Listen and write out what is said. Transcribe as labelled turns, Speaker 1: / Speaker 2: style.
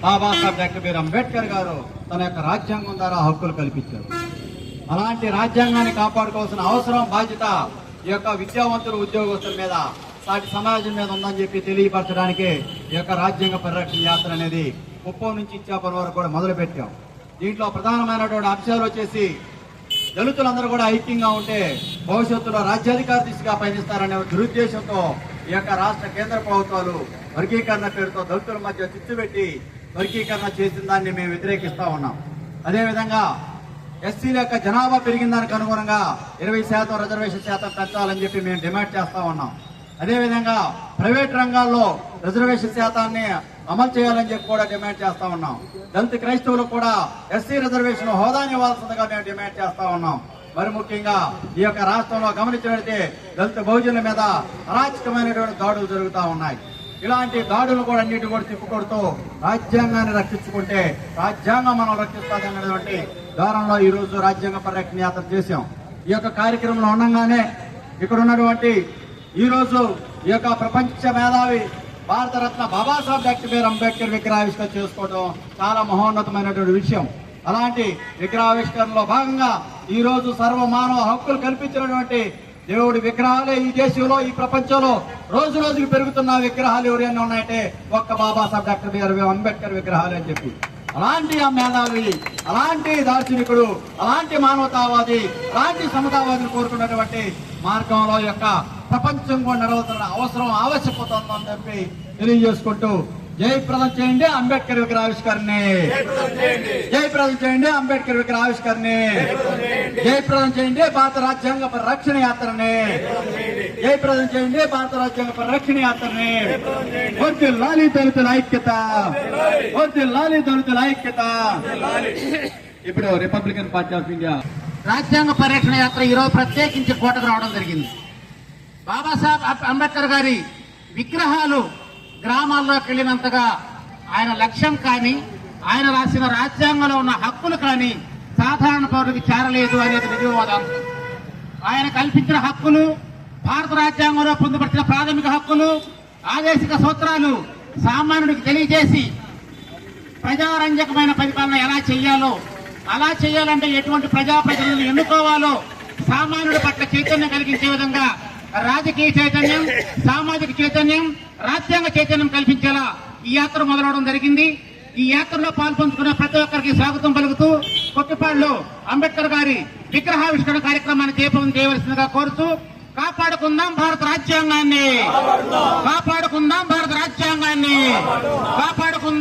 Speaker 1: Babasaheb doctor BR Ambedkar గారు తన యొక్క రాజ్యాంగం ద్వారా హక్కులు కల్పించారు. అలాంటి రాజ్యాంగాన్ని కాపాడుకోవాల్సిన అవసరం, బాధ్యత ఈ యొక్క విద్యావంతులు, ఉద్యోగస్తుల మీద, సాటి సమాజం మీద ఉందని చెప్పి తెలియపరచడానికి ఈ యొక్క రాజ్యాంగ పరిరక్షణ యాత్ర అనేది కుప్పం నుంచి ఇచ్చాపురం వరకు కూడా మొదలు పెట్టాం. దీంట్లో ప్రధానమైనటువంటి అంశాలు వచ్చేసి దళితులందరూ కూడా ఐక్యంగా ఉంటే భవిష్యత్తులో రాజ్యాధికార దిశగా పయనిస్తారనే దురుద్దేశంతో ఈ యొక్క రాష్ట్ర కేంద్ర ప్రభుత్వాలు వర్గీకరణ పేరుతో దళితుల మధ్య చిచ్చు పెట్టి వర్గీకరణ చేసిన దాన్ని మేము వ్యతిరేకిస్తా ఉన్నాం. అదేవిధంగా ఎస్సీల యొక్క జనాభా పెరిగిన దానికి అనుగుణంగా 20% రిజర్వేషన్ శాతం పెంచాలని చెప్పి మేము డిమాండ్ చేస్తా ఉన్నాం. అదేవిధంగా ప్రైవేట్ రంగాల్లో రిజర్వేషన్ శాతాన్ని అమలు చేయాలని చెప్పి కూడా డిమాండ్ చేస్తా ఉన్నాం. దళిత క్రైస్తవులకు కూడా ఎస్సీ రిజర్వేషన్ హోదాని ఇవ్వాల్సిందిగా మేము డిమాండ్ చేస్తా ఉన్నాం. మరి ముఖ్యంగా ఈ యొక్క రాష్ట్రంలో గమనించినట్లయితే దళిత బహుజనుల మీద అరాచకమైనటువంటి దాడులు జరుగుతూ ఉన్నాయి. ఇలాంటి దాడులు కూడా అన్నిటి కూడా తిప్పుకొడుతూ రాజ్యాంగాన్ని రక్షించుకుంటే రాజ్యాంగం మనం రక్షిస్తాదనేటువంటి దారంలో ఈ రోజు రాజ్యాంగ పరిరక్షణ యాత్ర చేశాం. ఈ యొక్క కార్యక్రమంలో ఉండగానే ఇక్కడ ఉన్నటువంటి ఈ రోజు ఈ యొక్క ప్రపంచ మేధావి భారతరత్న బాబాసాహెబ్ డాక్టర్ బిఆర్ అంబేద్కర్ విగ్రహావిష్కరణ చేసుకోవడం చాలా మహోన్నతమైనటువంటి విషయం. అలాంటి విగ్రహావిష్కరణలో భాగంగా ఈ రోజు సర్వమానవ హక్కులు కల్పించినటువంటి దేవుడి విగ్రహాలే ఈ దేశంలో, ఈ ప్రపంచంలో రోజు రోజుకి పెరుగుతున్న విగ్రహాలు ఎవరైనా ఉన్నాయంటే ఒక్క బాబాసాహెబ్ డాక్టర్ బిఆర్ అంబేద్కర్ విగ్రహాలు అని చెప్పి, అలాంటి ఆ మేధావి, అలాంటి దార్శనికుడు, అలాంటి మానవతావాది, అలాంటి సమతావాదిని కోరుకున్నటువంటి మార్గంలో యొక్క ప్రపంచం కూడా నడవతున్న అవసరం, ఆవశ్యకత ఉందని చెప్పి తెలియజేసుకుంటూ జయప్రదం చేయండి అంబేద్కర్ విగ్రహావిష్కరణని, జయప్రదం చేయండి అంబేద్కర్ విగ్రహావిష్కరణని, జయప్రదం చేయండి భారత రాజ్యాంగ పరిరక్షణ యాత్రని, జయప్రదం చేయండి భారత రాజ్యాంగ పరిరక్షణ యాత్రని. వర్ధిల్లాలి దళితుల ఐక్యత, వర్ధిల్లాలి దళితుల ఐక్యత. ఇప్పుడు రిపబ్లికన్ పార్టీ ఆఫ్ ఇండియా
Speaker 2: రాజ్యాంగ పరిరక్షణ యాత్ర ఈరోజు ప్రత్యేకించి కోటకు రావడం జరిగింది. బాబాసాహెబ్ అంబేద్కర్ గారి విగ్రహాలు గ్రామాల్లోకి వెళ్ళినంతగా ఆయన లక్ష్యం కానీ, ఆయన రాసిన రాజ్యాంగంలో ఉన్న హక్కులు కానీ సాధారణ పౌరులకు చేరలేదు అనేది నిజవాదాంశం. ఆయన కల్పించిన హక్కులు, భారత రాజ్యాంగంలో పొందుపరిచిన ప్రాథమిక హక్కులు, ఆదేశిక సూత్రాలు సామాన్యుడికి తెలియజేసి ప్రజారంజకమైన పరిపాలన ఎలా చేయాలో, అలా చేయాలంటే ఎటువంటి ప్రజాప్రతినిధులు ఎన్నుకోవాలో సామాన్యుడి పట్ల చైతన్యం కలిగించే విధంగా రాజకీయ చైతన్యం, సామాజిక చైతన్యం, రాజ్యాంగ చైతన్యం కల్పించేలా ఈ యాత్ర మొదలవడం జరిగింది. ఈ యాత్రలో పాల్పంచుకున్న ప్రతి ఒక్కరికి స్వాగతం పలుకుతూ కొత్తపాడులో అంబేద్కర్ గారి విగ్రహావిష్కరణ కార్యక్రమాన్ని చేయవలసిందిగా కోరుతూ, కాపాడుకుందాం భారత రాజ్యాంగాన్ని, కాపాడుకుందాం భారత రాజ్యాంగాన్ని, కాపాడుకుందాం.